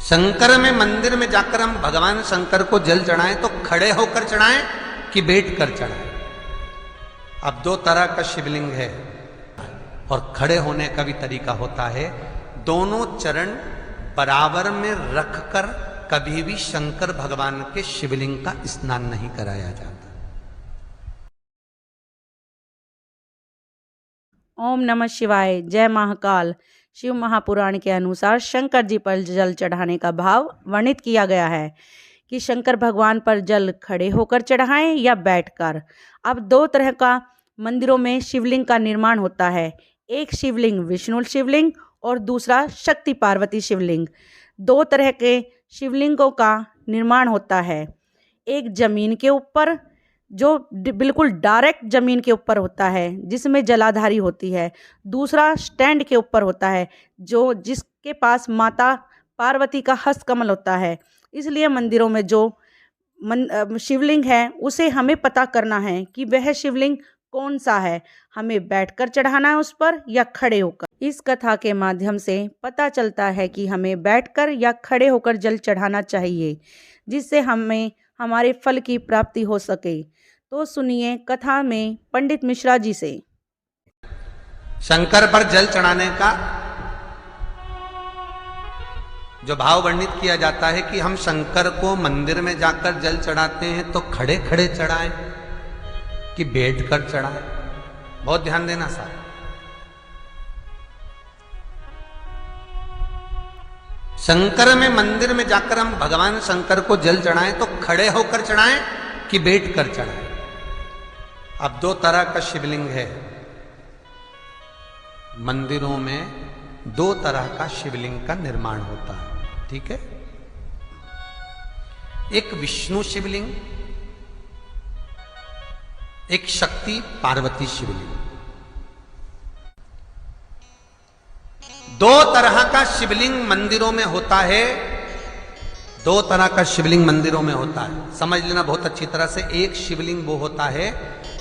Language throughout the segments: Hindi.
शंकर में मंदिर में जाकर हम भगवान शंकर को जल चढ़ाएं तो खड़े होकर चढ़ाएं कि बैठ कर चढ़ाएं। अब दो तरह का शिवलिंग है और खड़े होने का भी तरीका होता है। दोनों चरण बराबर में रखकर कभी भी शंकर भगवान के शिवलिंग का स्नान नहीं कराया जाता। ओम नमः शिवाय। जय महाकाल। शिव महापुराण के अनुसार शंकर जी पर जल चढ़ाने का भाव वर्णित किया गया है कि शंकर भगवान पर जल खड़े होकर चढ़ाएं या बैठकर। अब दो तरह का मंदिरों में शिवलिंग का निर्माण होता है। एक शिवलिंग विष्णु शिवलिंग और दूसरा शक्ति पार्वती शिवलिंग। दो तरह के शिवलिंगों का निर्माण होता है। एक जमीन के ऊपर जो बिल्कुल डायरेक्ट जमीन के ऊपर होता है जिसमें जलाधारी होती है। दूसरा स्टैंड के ऊपर होता है जिसके पास माता पार्वती का हस्तकमल होता है। इसलिए मंदिरों में जो शिवलिंग है उसे हमें पता करना है कि वह शिवलिंग कौन सा है। हमें बैठकर चढ़ाना है उस पर या खड़े होकर। इस कथा के माध्यम से पता चलता है कि हमें बैठकर या खड़े होकर जल चढ़ाना चाहिए जिससे हमें हमारे फल की प्राप्ति हो सके। तो सुनिए कथा में पंडित मिश्रा जी से। शंकर पर जल चढ़ाने का जो भाव वर्णित किया जाता है कि हम शंकर को मंदिर में जाकर जल चढ़ाते हैं तो खड़े खड़े चढ़ाएं कि बैठकर चढ़ाएं। बहुत ध्यान देना साहब। शंकर में मंदिर में जाकर हम भगवान शंकर को जल चढ़ाएं तो खड़े होकर चढ़ाएं कि बैठकर चढ़ाएं। अब दो तरह का शिवलिंग है। मंदिरों में दो तरह का शिवलिंग का निर्माण होता है, ठीक है। एक विष्णु शिवलिंग, एक शक्ति पार्वती शिवलिंग। दो तरह का शिवलिंग मंदिरों में होता है। दो तरह का शिवलिंग मंदिरों में होता है, समझ लेना बहुत अच्छी तरह से। एक शिवलिंग वो होता है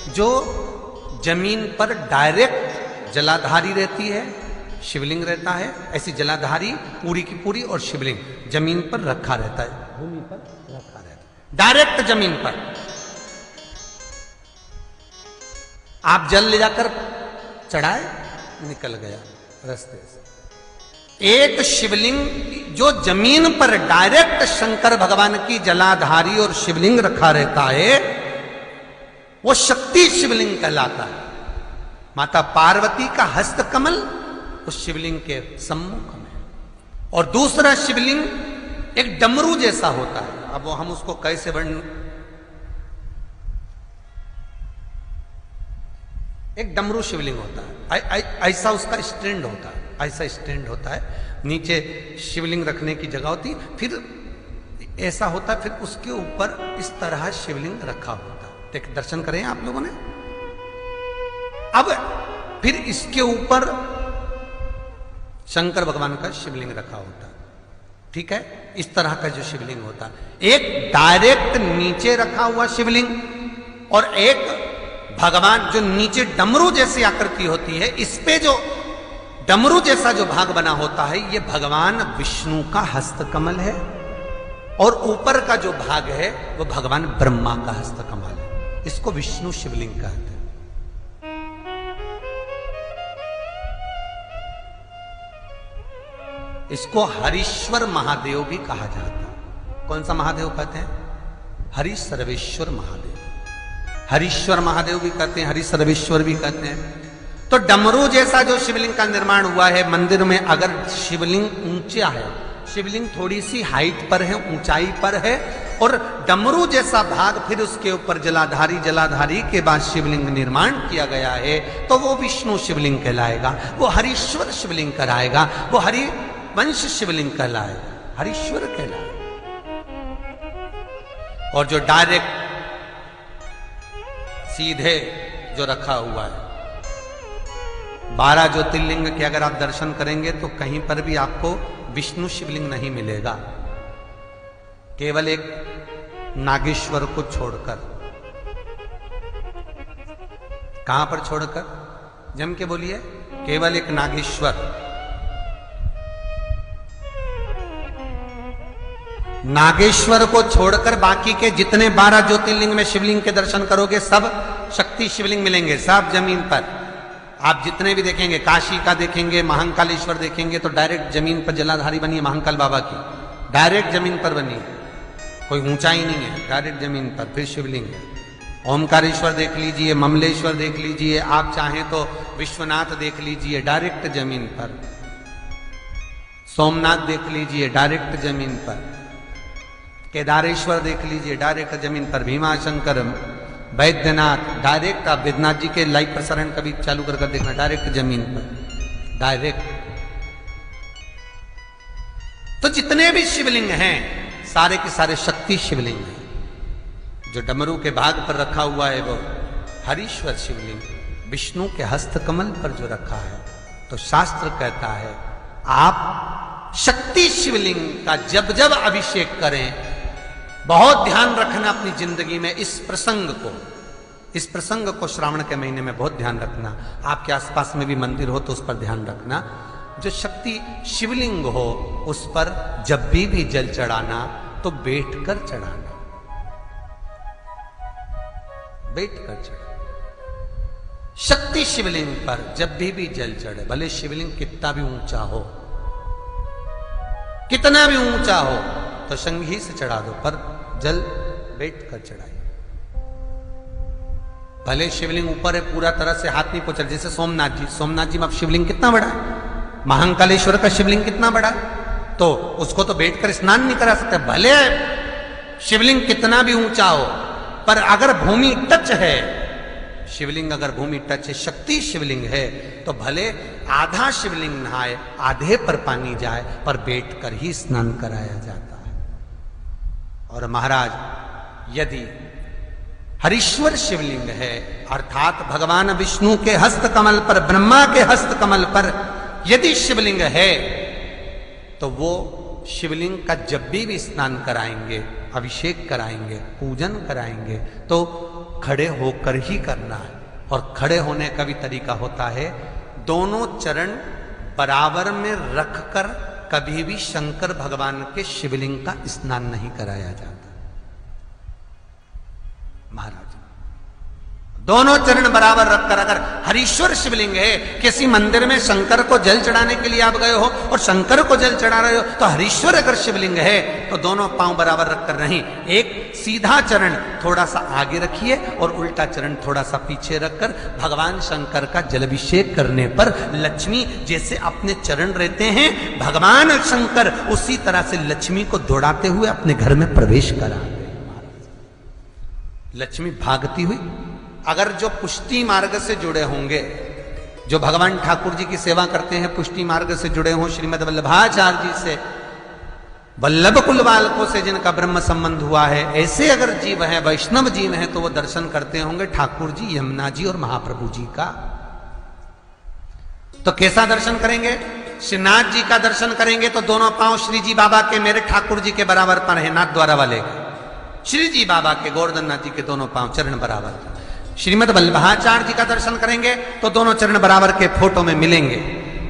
जो जमीन पर डायरेक्ट जलाधारी रहती है, शिवलिंग रहता है। ऐसी जलाधारी पूरी की पूरी और शिवलिंग जमीन पर रखा रहता है, भूमि पर रखा रहता है, डायरेक्ट जमीन पर। आप जल ले जाकर चढ़ाए, निकल गया रास्ते से। एक शिवलिंग जो जमीन पर डायरेक्ट शंकर भगवान की जलाधारी और शिवलिंग रखा रहता है वो शक्ति शिवलिंग कहलाता है। माता पार्वती का हस्तकमल उस शिवलिंग के सम्मुख में। और दूसरा शिवलिंग एक डमरू जैसा होता है। अब वो हम उसको कैसे वर्णन, एक डमरू शिवलिंग होता है। ऐसा उसका स्टैंड होता है, ऐसा स्टैंड होता है। नीचे शिवलिंग रखने की जगह होती, फिर ऐसा होता है, फिर उसके ऊपर इस तरह शिवलिंग रखा होता है। देख, दर्शन करें आप लोगों ने। अब फिर इसके ऊपर शंकर भगवान का शिवलिंग रखा होता है, ठीक है। इस तरह का जो शिवलिंग होता है, एक डायरेक्ट नीचे रखा हुआ शिवलिंग और एक भगवान जो नीचे डमरू जैसी आकृति होती है, इस पे जो डमरू जैसा जो भाग बना होता है ये भगवान विष्णु का हस्तकमल है और ऊपर का जो भाग है वो भगवान ब्रह्मा का हस्तकमल है। इसको विष्णु शिवलिंग कहते हैं। इसको हरीश्वर महादेव भी कहा जाता है। कौन सा महादेव कहते हैं? हरि सर्वेश्वर महादेव। हरीश्वर महादेव भी कहते हैं, हरि सर्वेश्वर भी कहते हैं। तो डमरू जैसा जो शिवलिंग का निर्माण हुआ है मंदिर में, अगर शिवलिंग ऊंचा है, शिवलिंग थोड़ी सी हाइट पर है, ऊंचाई पर है, और डमरू जैसा भाग फिर उसके ऊपर जलाधारी के बाद शिवलिंग निर्माण किया गया है, तो वो विष्णु शिवलिंग कहलाएगा, वो हरीश्वर शिवलिंग कहलाएगा, वो हरिवंश शिवलिंग कहलाएगा, हरीश्वर कहलाएगा। और जो डायरेक्ट सीधे जो रखा हुआ है, 12 ज्योतिर्लिंग के अगर आप दर्शन करेंगे तो कहीं पर भी आपको विष्णु शिवलिंग नहीं मिलेगा, केवल एक नागेश्वर को छोड़कर। कहां पर छोड़कर? जम के बोलिए। केवल एक नागेश्वर। नागेश्वर को छोड़कर बाकी के जितने 12 ज्योतिर्लिंग में शिवलिंग के दर्शन करोगे सब शक्ति शिवलिंग मिलेंगे, सब जमीन पर। आप जितने भी देखेंगे, काशी का देखेंगे, महाकालेश्वर देखेंगे तो डायरेक्ट जमीन पर जलाधारी बनी है महाकाल बाबा की, डायरेक्ट जमीन पर बनी है, कोई ऊंचाई नहीं है, डायरेक्ट जमीन पर, फिर शिवलिंग है। ओमकारेश्वर देख लीजिए, ममलेश्वर देख लीजिए, आप चाहें तो विश्वनाथ देख लीजिए, डायरेक्ट जमीन पर। सोमनाथ देख लीजिए, डायरेक्ट जमीन पर। केदारेश्वर देख लीजिए, डायरेक्ट जमीन पर। भीमाशंकर, वैद्यनाथ, डायरेक्ट। आप वैद्यनाथ जी के लाइव प्रसारण कभी चालू कर देखना, डायरेक्ट जमीन पर, डायरेक्ट। तो जितने भी शिवलिंग हैं सारे के सारे शक्ति शिवलिंग हैं। जो डमरू के भाग पर रखा हुआ है वो हरीश्वर शिवलिंग, विष्णु के हस्त कमल पर जो रखा है, तो शास्त्र कहता है आप शक्ति शिवलिंग का जब जब अभिषेक करें, बहुत ध्यान रखना अपनी जिंदगी में इस प्रसंग को श्रावण के महीने में बहुत ध्यान रखना। आपके आसपास में भी मंदिर हो तो उस पर ध्यान रखना। जो शक्ति शिवलिंग हो उस पर जब भी जल चढ़ाना तो बैठकर चढ़ाना, बैठकर चढ़ाना। शक्ति शिवलिंग पर जब भी जल चढ़े, भले शिवलिंग कितना भी ऊंचा हो, कितना भी ऊंचा हो, तो संघी से चढ़ा दो, पर जल बैठकर चढ़ाइए। भले शिवलिंग ऊपर है, पूरा तरह से हाथ नहीं पहुंचा। जैसे सोमनाथ जी में अब शिवलिंग कितना बड़ा है, महाकालेश्वर का शिवलिंग कितना बड़ा है, तो उसको तो बैठकर स्नान नहीं करा सकते। भले शिवलिंग कितना भी ऊंचा हो, पर अगर भूमि टच है, शिवलिंग अगर भूमि टच है, शक्ति शिवलिंग है, तो भले आधा शिवलिंग नहाए, आधे पर पानी जाए, पर बैठकर ही स्नान कराया जाता है। और महाराज यदि हरीश्वर शिवलिंग है, अर्थात भगवान विष्णु के हस्त कमल पर, ब्रह्मा के हस्त कमल पर यदि शिवलिंग है, तो वो शिवलिंग का जब भी स्नान कराएंगे, अभिषेक कराएंगे, पूजन कराएंगे, तो खड़े होकर ही करना है। और खड़े होने का भी तरीका होता है, दोनों चरण बराबर में रखकर कभी भी शंकर भगवान के शिवलिंग का स्नान नहीं कराया जाता। महाराज दोनों चरण बराबर रखकर, अगर हरीश्वर शिवलिंग है, किसी मंदिर में शंकर को जल चढ़ाने के लिए आप गए हो और शंकर को जल चढ़ा रहे हो, तो हरीश्वर अगर शिवलिंग है तो दोनों पांव बराबर रखकर नहीं, एक सीधा चरण थोड़ा सा आगे रखिए और उल्टा चरण थोड़ा सा पीछे रखकर भगवान शंकर का जलाभिषेक करने पर लक्ष्मी जैसे अपने चरण रहते हैं, भगवान शंकर उसी तरह से लक्ष्मी को दौड़ाते हुए अपने घर में प्रवेश कराते हैं। लक्ष्मी भागती हुई, अगर जो पुष्टि मार्ग से जुड़े होंगे, जो भगवान ठाकुर जी की सेवा करते हैं, पुष्टि मार्ग से जुड़े हों, श्रीमद वल्लभाचार्य जी से, वल्लभ कुल बालकों से जिनका ब्रह्म संबंध हुआ है, ऐसे अगर जीव हैं, वैष्णव जीव हैं, तो वो दर्शन करते होंगे ठाकुर जी, यमुना जी और महाप्रभु जी का। तो कैसा दर्शन करेंगे? श्रीनाथ जी का दर्शन करेंगे तो दोनों पांव श्री जी बाबा के, मेरे ठाकुर जी के बराबर पर है, नाथ द्वारा वाले श्री जी बाबा के, गोवर्धन नाथ जी के दोनों पांव चरण बराबर। श्रीमद वल्लभाचार्य जी का दर्शन करेंगे तो दोनों चरण बराबर के फोटो में मिलेंगे।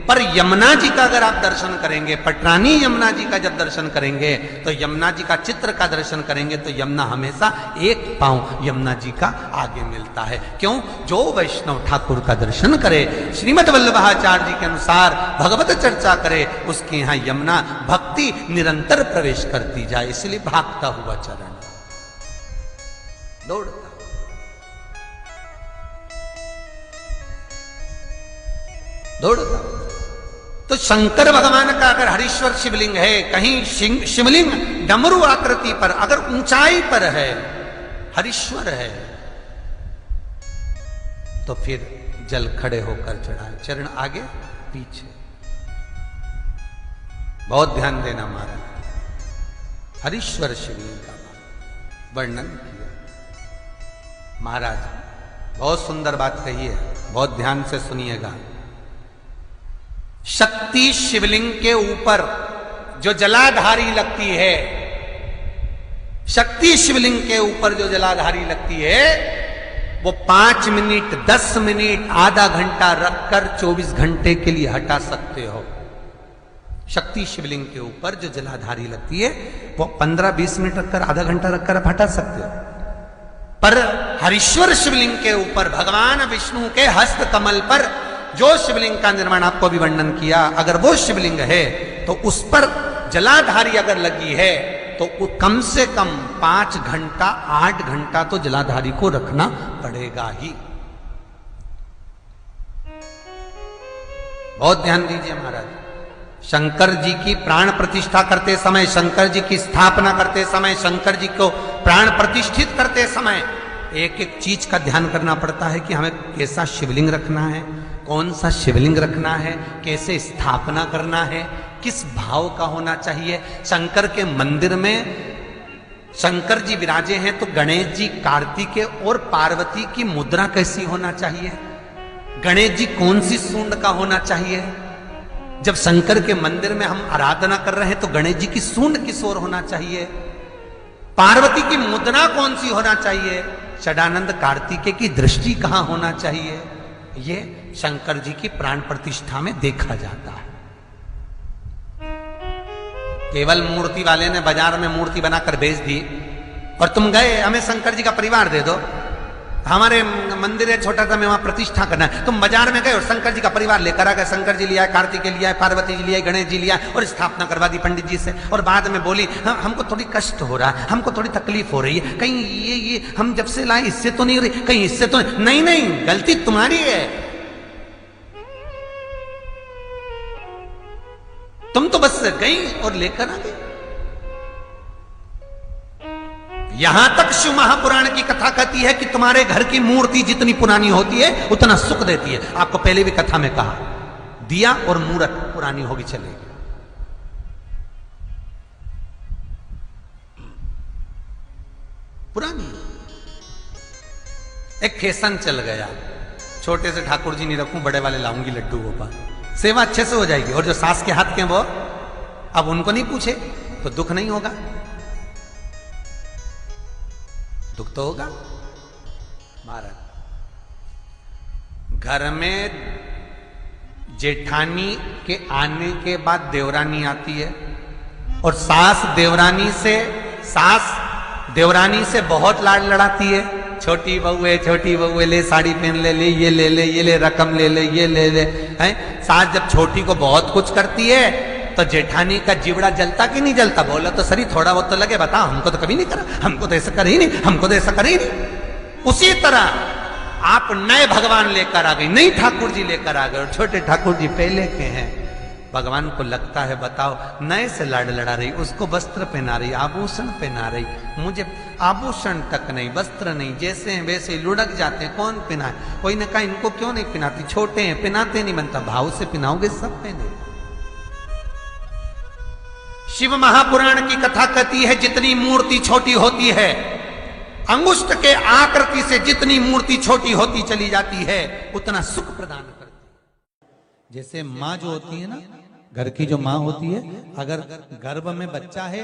पर यमुना जी का अगर आप दर्शन करेंगे, पटरानी यमुना जी का जब दर्शन करेंगे, तो यमुना जी का चित्र का दर्शन करेंगे तो यमुना हमेशा एक पांव यमुना जी का आगे मिलता है। क्यों? जो वैष्णव ठाकुर का दर्शन करे, श्रीमद वल्लभाचार्य जी के अनुसार भगवत चर्चा करे, उसके यहाँ यमुना भक्ति निरंतर प्रवेश करती जाए। इसलिए भागता हुआ चरण, दौड़ता, दौड़ता। तो शंकर भगवान का अगर हरीश्वर शिवलिंग है, कहीं शिवलिंग डमरू आकृति पर, अगर ऊंचाई पर है, हरीश्वर है, तो फिर जल खड़े होकर चढ़ाए, चरण आगे पीछे। बहुत ध्यान देना महाराज। हरीश्वर शिवलिंग का वर्णन किया महाराज, बहुत सुंदर बात कही है, बहुत ध्यान से सुनिएगा। शक्ति शिवलिंग के ऊपर जो जलाधारी लगती है, शक्ति शिवलिंग के ऊपर जो जलाधारी लगती है, वो 5 मिनट, 10 मिनट, आधा घंटा रखकर 24 घंटे के लिए हटा सकते हो। शक्ति शिवलिंग के ऊपर जो जलाधारी लगती है वो 15-20 मिनट रखकर, आधा घंटा रखकर आप हटा सकते हो। पर हरीश्वर शिवलिंग के ऊपर भगवान विष्णु के हस्त कमल पर जो शिवलिंग का निर्माण आपको अभी वर्णन किया, अगर वो शिवलिंग है तो उस पर जलाधारी अगर लगी है तो कम से कम 5 घंटा 8 घंटा तो जलाधारी को रखना पड़ेगा ही। बहुत ध्यान दीजिए महाराज, शंकर जी की प्राण प्रतिष्ठा करते समय, शंकर जी की स्थापना करते समय, शंकर जी को प्राण प्रतिष्ठित करते समय एक एक चीज का ध्यान करना पड़ता है कि हमें कैसा शिवलिंग रखना है, कौन सा शिवलिंग रखना है, कैसे स्थापना करना है, किस भाव का होना चाहिए। शंकर के मंदिर में शंकर जी विराजे हैं तो गणेश जी, कार्तिकेय और पार्वती की मुद्रा कैसी होना चाहिए, गणेश जी कौन सी सूंड का होना चाहिए। जब शंकर के मंदिर में हम आराधना कर रहे हैं तो गणेश जी की सूंड किस ओर होना चाहिए, पार्वती की मुद्रा कौन सी होना चाहिए, षडानंद कार्तिकेय की दृष्टि कहां होना चाहिए, ये शंकर जी की प्राण प्रतिष्ठा में देखा जाता है। केवल मूर्ति वाले ने बाजार में मूर्ति बनाकर बेच दी और तुम गए हमें शंकर जी का परिवार दे दो, हमारे मंदिर है छोटा सा, मैं वहां प्रतिष्ठा करना है। तुम बाजार में गए और शंकर जी का परिवार लेकर आ गए, शंकर जी लिया, कार्तिकेय लिया, पार्वती जी लिया, गणेश जी लिया और स्थापना करवा दी पंडित जी से, और बाद में बोली हमको थोड़ी कष्ट हो रहा है, हमको थोड़ी तकलीफ हो रही है, कहीं ये हम जब से लाए इससे तो नहीं हो रही, कहीं इससे तो नहीं, नहीं गलती तुम्हारी है, तुम तो बस गई और लेकर आ गई। यहां तक शिव महापुराण की कथा कहती है कि तुम्हारे घर की मूर्ति जितनी पुरानी होती है उतना सुख देती है। आपको पहले भी कथा में कहा, दिया और मूर्त पुरानी होगी चलेगी। पुरानी एक फैशन चल गया, छोटे से ठाकुर जी नहीं रखूं, बड़े वाले लाऊंगी लड्डू गोपाल, सेवा अच्छे से हो जाएगी, और जो सास के हाथ के वो अब उनको नहीं पूछे तो दुख नहीं होगा, दुख तो होगा। महाराज घर में जेठानी के आने के बाद देवरानी आती है और सास देवरानी से बहुत लाड लड़ाती है, छोटी बहू ले साड़ी पहन ले, ये ले रकम ले, ये ले हैं। सास जब छोटी को बहुत कुछ करती है तो जेठानी का जीवड़ा जलता कि नहीं जलता, बोला तो सही थोड़ा बहुत तो लगे, बताओ हमको तो कभी नहीं करा, हमको तो ऐसा करे ही नहीं, हमको तो ऐसा करे ही नहीं। उसी तरह आप नए भगवान लेकर आ गए, नई ठाकुर जी लेकर आ गए और छोटे ठाकुर जी पहले के हैं। भगवान को लगता है बताओ नए से लाड लड़ा रही, उसको वस्त्र पहना रही, आभूषण पहना रही, मुझे आभूषण तक नहीं, वस्त्र नहीं, जैसे हैं वैसे ही लुढ़क जाते हैं, कौन पहनाए। कोई ने कहा इनको क्यों नहीं पहनाती, छोटे हैं पहनाते नहीं बनता, भाव से पहनाओगे सब पहने। शिव महापुराण की कथा कहती है जितनी मूर्ति छोटी होती है, अंगुष्ठ के आकृति से जितनी मूर्ति छोटी होती चली जाती है उतना सुख प्रदान करती है। जैसे माँ जो होती है ना, घर की जो माँ होती है, अगर गर्भ में बच्चा है,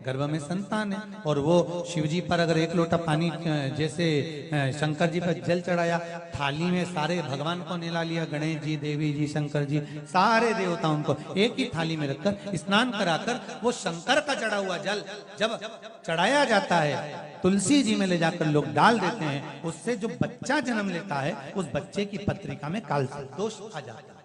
गर्भ में संतान है, और वो शिव जी पर अगर एक लोटा पानी, जैसे शंकर जी पर जल चढ़ाया, थाली में सारे भगवान को निला लिया, गणेश जी, देवी जी, शंकर जी, सारे देवताओं को एक ही थाली में रखकर स्नान कराकर वो शंकर का चढ़ा हुआ जल जब चढ़ाया जाता है, तुलसी जी में ले जाकर लोग डाल देते हैं, उससे जो बच्चा जन्म लेता है उस बच्चे की पत्रिका में काल दोष आ जाता है।